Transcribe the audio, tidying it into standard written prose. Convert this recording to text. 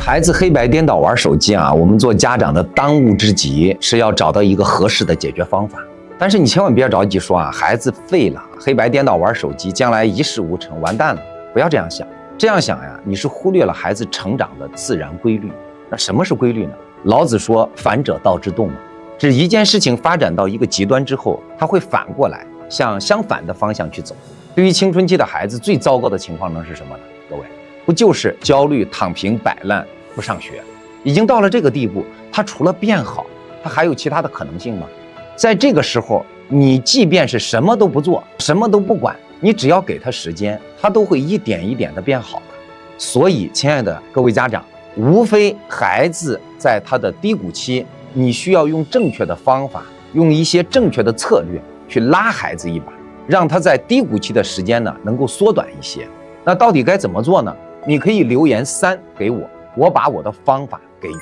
孩子黑白颠倒玩手机啊，我们做家长的当务之急是要找到一个合适的解决方法。但是你千万别着急说啊，孩子废了，黑白颠倒玩手机，将来一事无成，完蛋了。不要这样想，这样想呀，你是忽略了孩子成长的自然规律。那什么是规律呢？老子说反者道之动嘛，是一件事情发展到一个极端之后，它会反过来向相反的方向去走。对于青春期的孩子，最糟糕的情况能是什么呢？各位，不就是焦虑、躺平、摆烂、不上学？已经到了这个地步，他除了变好，他还有其他的可能性吗？在这个时候，你即便是什么都不做，什么都不管，你只要给他时间，他都会一点一点的变好的。所以，亲爱的各位家长，无非孩子在他的低谷期，你需要用正确的方法，用一些正确的策略去拉孩子一把，让他在低谷期的时间呢能够缩短一些。那到底该怎么做呢？你可以留言3给我，我把我的方法给你。